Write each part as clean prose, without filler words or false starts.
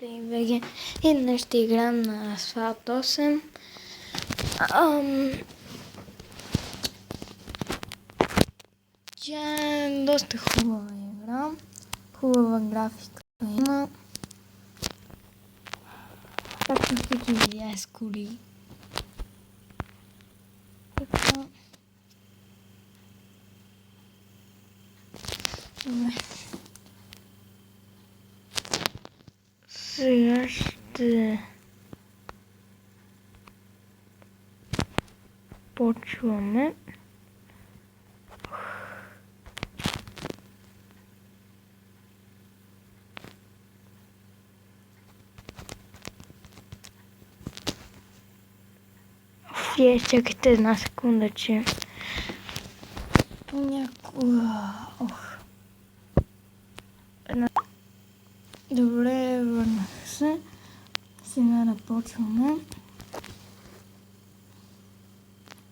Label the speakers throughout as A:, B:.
A: ВГ. И днес ще играем на Asphalt 8. Тя е доста хубава игра. Хубава графика има. Както всички видя с коли. Така. Добре. Сега ще почваме. Чакайте една секунда, че понякога... Добре, върнах се. Сега да почваме.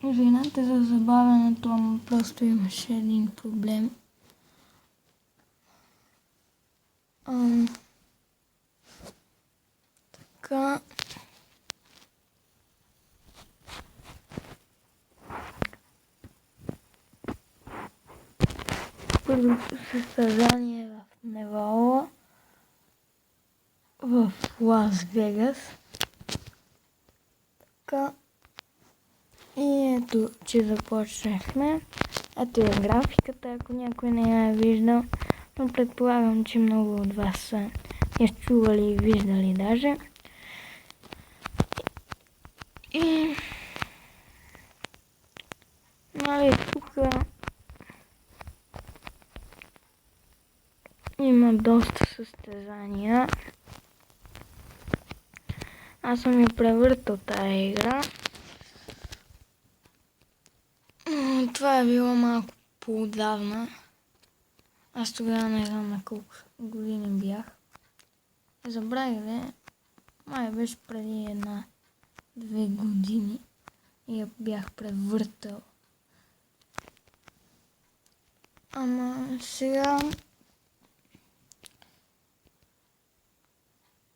A: Извинете за забавянето, ама просто имаше един проблем. Така. Първото състезание в Невала в Лас Вегас. Така. И ето, че започнахме. Ето е графиката, ако някой не я е виждал. Но предполагам, че много от вас са я чували и виждали даже. И... нали, тук има доста състезания. Аз съм я превъртал тая игра. Това е било малко по-отдавна. Аз тогава не знам на колко години бях. Забравих да май беше преди 1-2 години и я бях превъртал. Ама сега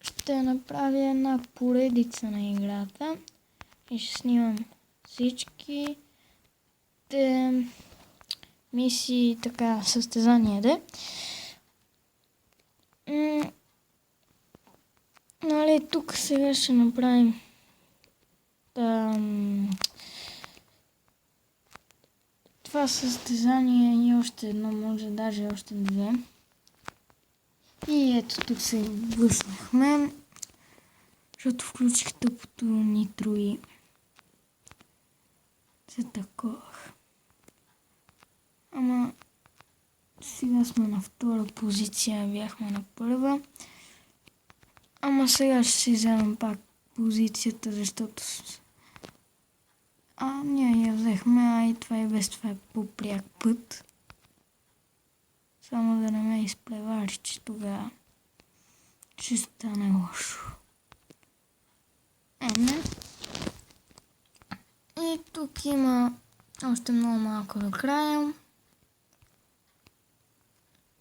A: ще направя една поредица на играта и ще снимам всички мисии, така, състезания, де. Нали, тук сега ще направим това състезание и още едно, може даже още две. И ето тук се блъснахме, защото включих тъпото нитро и се таковах. Ама сега сме на втора позиция, бяхме на първа. Ама сега ще си вземем пак позицията, защото ние я взехме, а и това и без това е по-пряк път. Само да не ме изпревари, че тогава ще стане лошо. И тук има още много малко до края.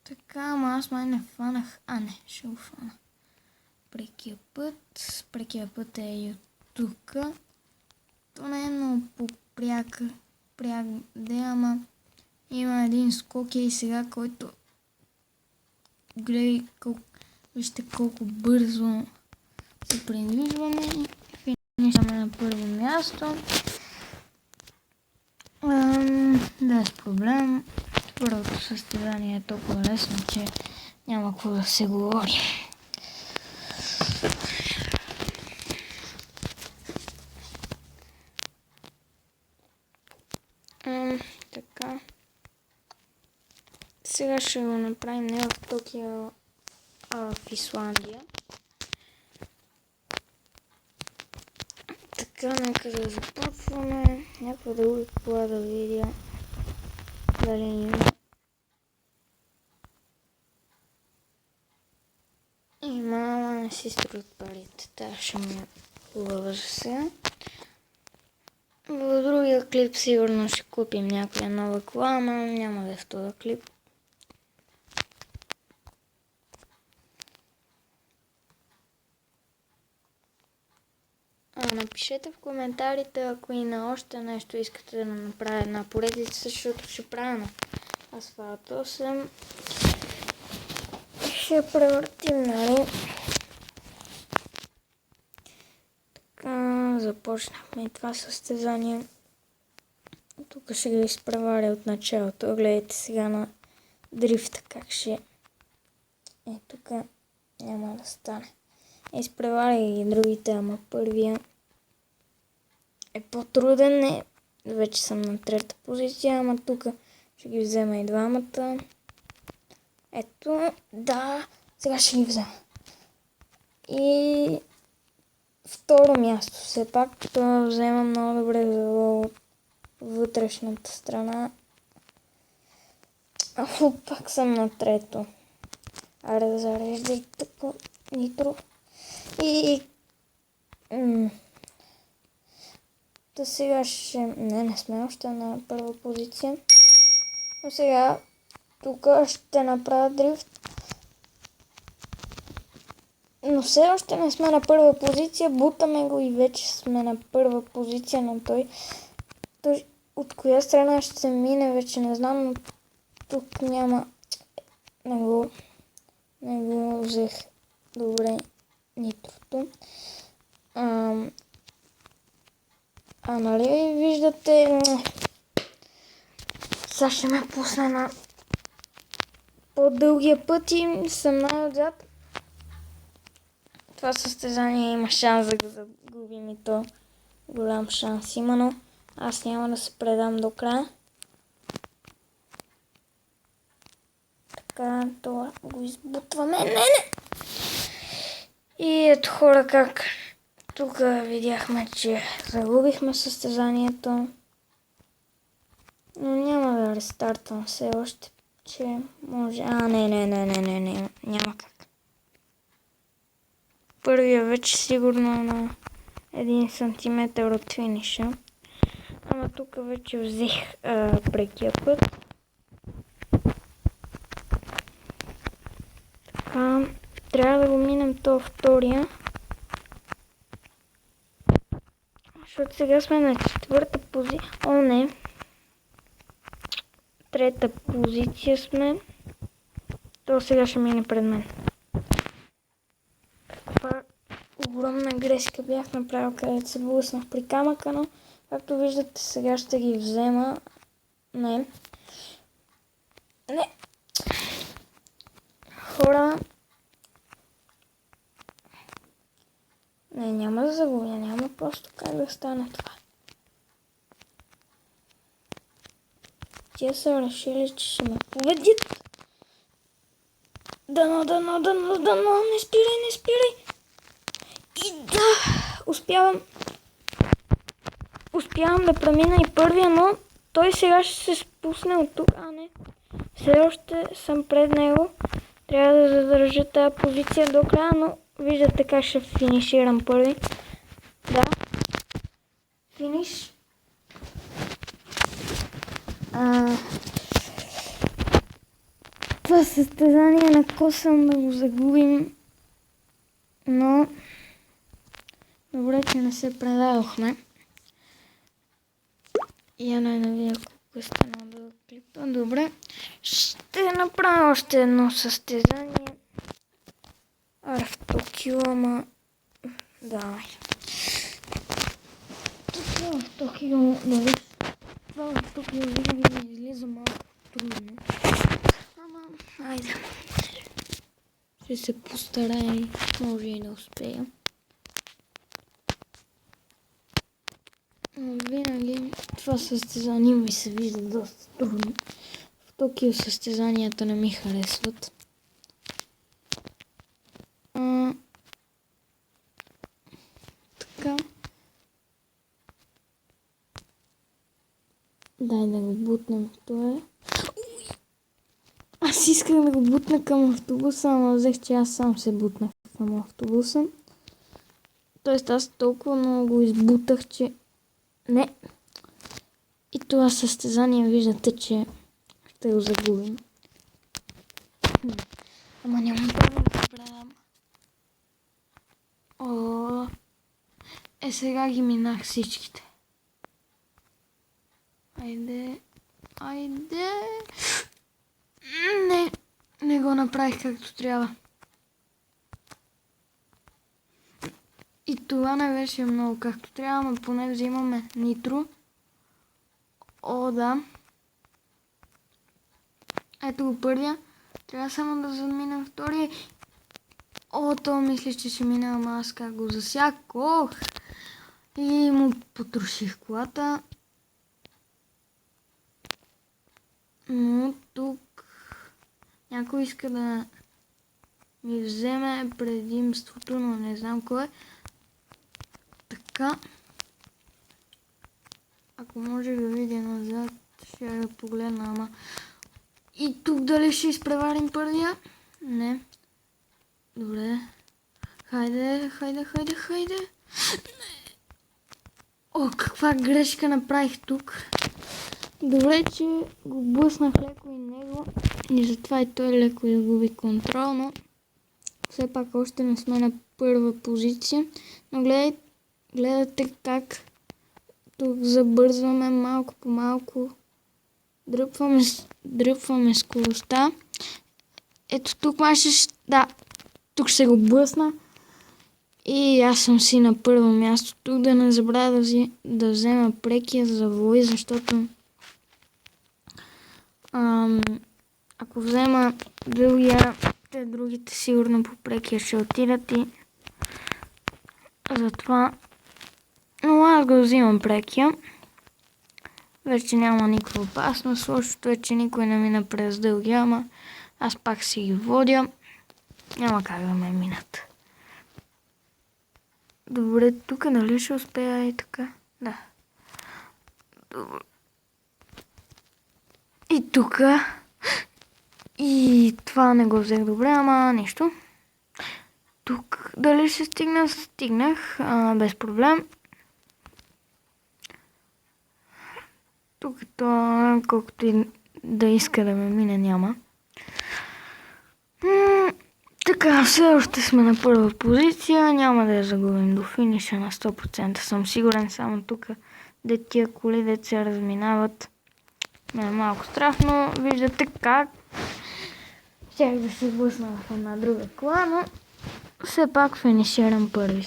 A: Така, ама аз май не фанах. Не, ще го фана. Прекия път е и от тук. То не е много по-пряк ама има един скок и сега, който гледай вижте колко бързо се придвижваме и финишаме на първо място. Без проблем. Първото състезание е толкова лесно, че няма какво да се говори. Така. Сега ще го направим не в Токио, а в Исландия. Така, нека да започваме. Някаква друга кола да видя дали има. Има, не си струват парите. Тя ще ми е хубава за сега. В другия клип сигурно ще купим някоя нова кола, ама няма да е в този клип. Напишете в коментарите, ако и на още нещо искате да направя една поредица, защото ще правя на асфалт 8. Ще превъртим, нали? Така, започнахме това състезание. Тук ще го изпреваря от началото. Гледайте сега на дрифта как ще... тук няма да стане. Изпреваря и другите, ама първия е по-труден. Вече съм на трета позиция, ама тук ще ги взема и двамата. Ето, да, сега ще ги взема. И второ място, все пак това взема много добре за вътрешната страна. Пак съм на трето. Аре, зареждай така нитро. И... Та сега ще... Не сме още на първа позиция. Но сега тук ще направя дрифт. Но все още не сме на първа позиция. Бутаме го и вече сме на първа позиция на той. Той от коя страна ще се мине, вече не знам, но тук няма... Не го взех добре нитрото. Нали виждате, сега ще ме пусне на по-дългия път и съм най-отзад. Това състезание има шанс да го загубим и то голям шанс има, но аз няма да се предам до края. Така, това го избутваме. Не! И ето хора как тук видяхме, че загубихме състезанието. Но няма да рестартвам все още, че може... Не, няма как. Първия вече сигурно е на 1 сантиметър от финиша. Ама тук вече взех прекия път. Така, трябва да го минем то втория. Защото сега сме на четвърта позиция. Не. Трета позиция сме. То сега ще мине пред мен. Това огромна грешка бях направил, където се блъснах при камъка, но както виждате сега ще ги взема. Не. Хора. Няма да загубя, няма просто как да стане това. Тия са решили, че ще ме победят. Дано, не спирай. И да, успявам да премина и първия, но той сега ще се спусне от тук, не. Все още съм пред него. Трябва да задържа тази позиция до края, но виждате как ще финиширам първи. Да. Финиш. Това състезание на косъм да го загубим, но добре, че не се предадохме. И да видя колко е станало да клипа. Добре, ще направя още едно състезание. В Токио, ама... Давай. Това в Токио, нали? Това в Токио винаги ми излиза малко трудно. Ама, айде. Ще се постарая и може и да успея. Винаги това състезание ми се вижда доста трудно. В Токио състезанията не ми харесват. Така. Дай да го бутнем. Това. Аз исках да го бутна към автобуса, но взех, че аз сам се бутнах към автобуса. Тоест аз толкова много го избутах, че... Не. И това състезание виждате, че ще го загубим. Ама нямам право да предам. Сега ги минах всичките. Айде. Не го направих както трябва. И това не беше много както трябва, но поне взимаме нитро. О, да. Ето го първия. Трябва само да заминем втория. О, то мисля, че ще мине, ама аз как го засякох. И му потроших колата. Но тук някой иска да ми вземе предимството, но не знам кой е. Така. Ако може да видя назад, ще я погледна, ама... И тук дали ще изпреварим първия? Не. Добре. Хайде. О, каква грешка направих тук. Добре, че го блъснах леко и него. И затова и той леко изгуби контрол, но все пак още не сме на първа позиция. Но гледате как тук забързваме малко по малко. Дръпваме скоростта. Ето тук тук ще го блъсна. И аз съм си на първо място. Тук да не забравя да взема прекия завой, защото ако взема другия, те другите сигурно по прекия ще отидат и затова. Но аз го взимам прекия. Вече няма никаква опасност. Лошото е, че никой не мина през дългия, ама аз пак си ги водя. Няма как да ме минат. Добре, тук нали ще успея и така? Да. Добре. И тук. И това не го взех добре, ама нищо. Тук дали ще стигна? Стигнах. Без проблем. Тук то, колкото и да иска да ме мине, няма. Така, все още сме на първа позиция. Няма да я загубим до финиша на 100%. Съм сигурен, само тук тия коли деца разминават. Ме е малко страшно. Виждате как щях да се блъсна в една друга кола, но все пак финиширам първи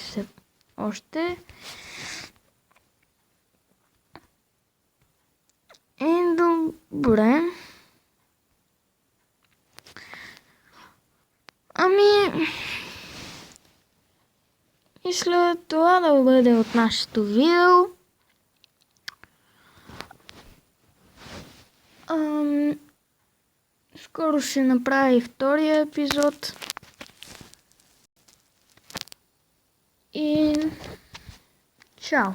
A: още. И добре. И след това да бъде от нашето видео. Скоро ще направя и втория епизод. И чао!